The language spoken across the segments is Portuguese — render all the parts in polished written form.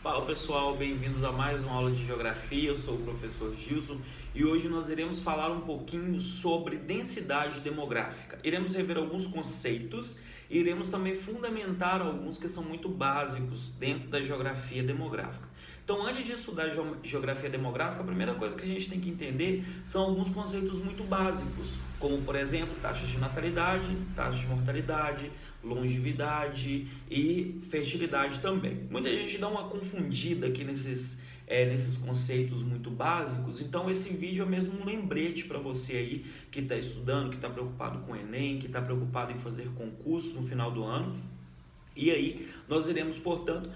Fala pessoal, bem-vindos a mais uma aula de Geografia. Eu sou o professor Gilson e hoje nós iremos falar um pouquinho sobre densidade demográfica. Iremos rever alguns conceitos e iremos também fundamentar alguns que são muito básicos dentro da geografia demográfica. Então, antes de estudar geografia demográfica, a primeira coisa que a gente tem que entender são alguns conceitos muito básicos, como, por exemplo, taxas de natalidade, taxas de mortalidade, longevidade e fertilidade também. Muita gente dá uma confundida aqui nesses conceitos muito básicos, então esse vídeo é mesmo um lembrete para você aí que está estudando, que está preocupado com o Enem, que está preocupado em fazer concurso no final do ano. E aí nós iremos, portanto,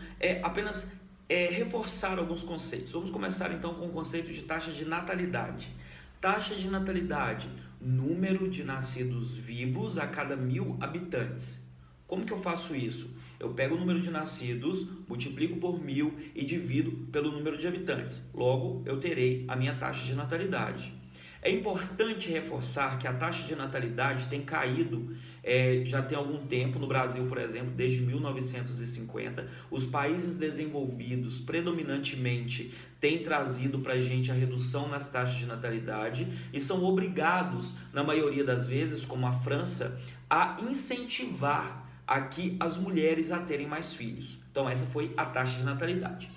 apenas reforçar alguns conceitos. Vamos começar então com o conceito de taxa de natalidade. Taxa de natalidade, número de nascidos vivos a cada 1.000 habitantes. Como que eu faço isso? Eu pego o número de nascidos, multiplico por 1.000 e divido pelo número de habitantes. Logo, eu terei a minha taxa de natalidade. É importante reforçar que a taxa de natalidade tem caído já tem algum tempo no Brasil, por exemplo, desde 1950. Os países desenvolvidos predominantemente têm trazido para a gente a redução nas taxas de natalidade e são obrigados, na maioria das vezes, como a França, a incentivar aqui as mulheres a terem mais filhos. Então essa foi a taxa de natalidade.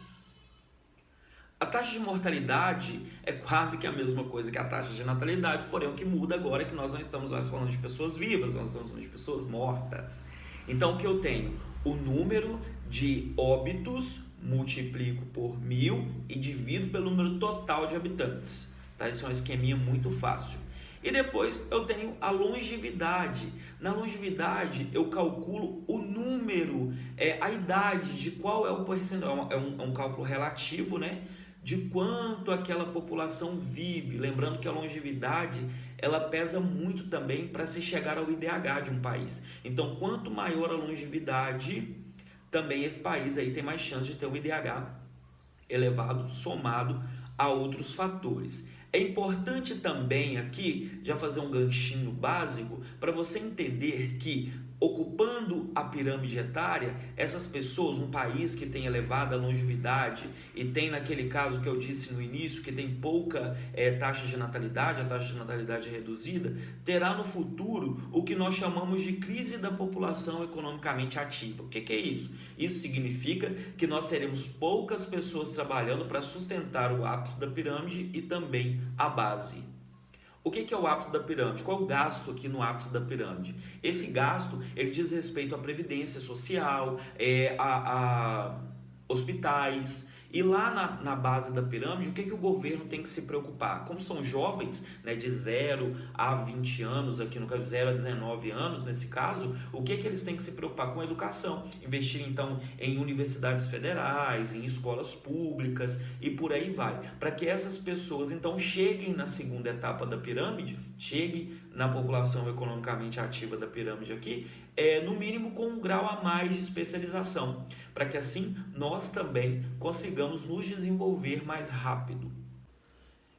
A taxa de mortalidade é quase que a mesma coisa que a taxa de natalidade, porém o que muda agora é que nós não estamos mais falando de pessoas vivas, nós estamos falando de pessoas mortas. Então o que eu tenho? O número de óbitos, multiplico por 1.000 e divido pelo número total de habitantes. Tá? Isso é um esqueminha muito fácil. E depois eu tenho a longevidade. Na longevidade eu calculo o número, a idade, de qual é o percentual, é um cálculo relativo, né? De quanto aquela população vive. Lembrando que a longevidade ela pesa muito também para se chegar ao IDH de um país. Então, quanto maior a longevidade, também esse país aí tem mais chance de ter um IDH elevado, somado a outros fatores. É importante também aqui, já fazer um ganchinho básico, para você entender que, ocupando a pirâmide etária, essas pessoas, um país que tem elevada longevidade e tem, naquele caso que eu disse no início, que tem pouca taxa de natalidade, a taxa de natalidade é reduzida, terá no futuro o que nós chamamos de crise da população economicamente ativa. O que é isso? Isso significa que nós teremos poucas pessoas trabalhando para sustentar o ápice da pirâmide e também a base. O que é o ápice da pirâmide? Qual é o gasto aqui no ápice da pirâmide? Esse gasto ele diz respeito à previdência social, a hospitais. E lá na base da pirâmide, o que o governo tem que se preocupar? Como são jovens, né, de 0 a 20 anos, aqui no caso 0 a 19 anos, nesse caso, o que eles têm que se preocupar com a educação? Investir então em universidades federais, em escolas públicas e por aí vai. Para que essas pessoas então cheguem na segunda etapa da pirâmide, cheguem na população economicamente ativa da pirâmide aqui, no mínimo com um grau a mais de especialização, para que assim nós também consigamos nos desenvolver mais rápido.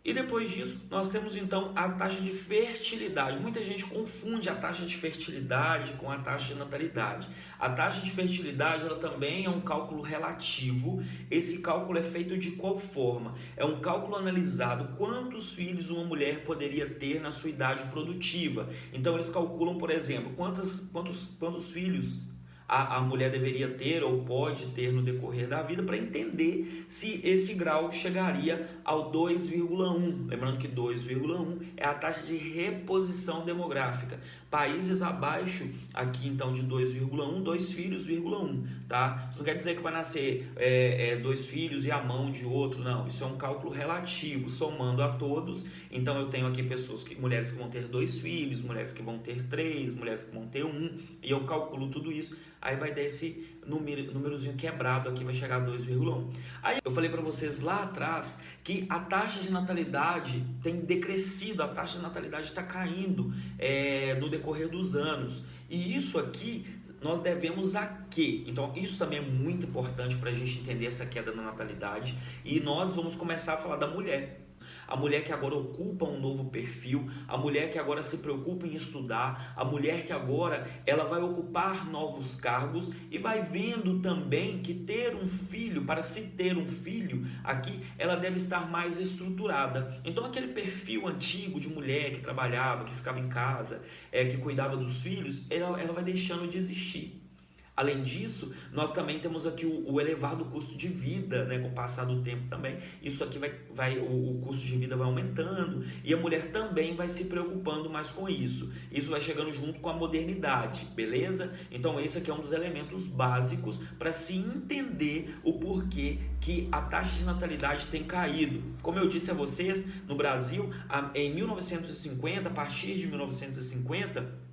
E depois disso, nós temos então a taxa de fertilidade. Muita gente confunde a taxa de fertilidade com a taxa de natalidade. A taxa de fertilidade ela também é um cálculo relativo. Esse cálculo é feito de qual forma? É um cálculo analisado quantos filhos uma mulher poderia ter na sua idade produtiva. Então eles calculam, por exemplo, quantos filhos a mulher deveria ter ou pode ter no decorrer da vida para entender se esse grau chegaria ao 2,1. Lembrando que 2,1 é a taxa de reposição demográfica. Países abaixo aqui então de 2,1, 2 filhos, 1, tá? Isso não quer dizer que vai nascer 2 filhos e a mão de outro, não. Isso é um cálculo relativo, somando a todos. Então eu tenho aqui mulheres que vão ter 2 filhos, mulheres que vão ter 3, mulheres que vão ter 1, e eu calculo tudo isso. Aí vai dar esse númerozinho quebrado aqui, vai chegar a 2,1. Aí eu falei para vocês lá atrás que a taxa de natalidade tem decrescido, a taxa de natalidade está caindo no decorrer dos anos. E isso aqui nós devemos a quê? Então isso também é muito importante para a gente entender essa queda na natalidade. E nós vamos começar a falar da mulher. a mulher que agora ocupa um novo perfil, a mulher que agora se preocupa em estudar, a mulher que agora ela vai ocupar novos cargos e vai vendo também que ter um filho, para se ter um filho, aqui ela deve estar mais estruturada. Então aquele perfil antigo de mulher que trabalhava, que ficava em casa, que cuidava dos filhos, ela vai deixando de existir. Além disso, nós também temos aqui o elevado custo de vida, né? Com o passar do tempo também, isso aqui o custo de vida vai aumentando e a mulher também vai se preocupando mais com isso. Isso vai chegando junto com a modernidade, beleza? Então esse aqui é um dos elementos básicos para se entender o porquê que a taxa de natalidade tem caído. Como eu disse a vocês, no Brasil, em 1950, a partir de 1950,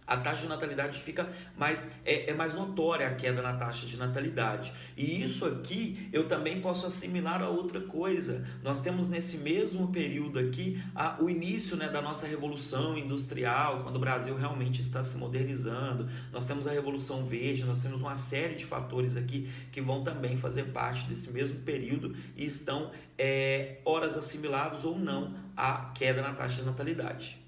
a taxa de natalidade fica mais notória, a queda na taxa de natalidade. E isso aqui eu também posso assimilar a outra coisa. Nós temos nesse mesmo período aqui o início, né, da nossa revolução industrial, quando o Brasil realmente está se modernizando. Nós temos a Revolução Verde, nós temos uma série de fatores aqui que vão também fazer parte desse mesmo período e estão horas assimilados ou não à queda na taxa de natalidade.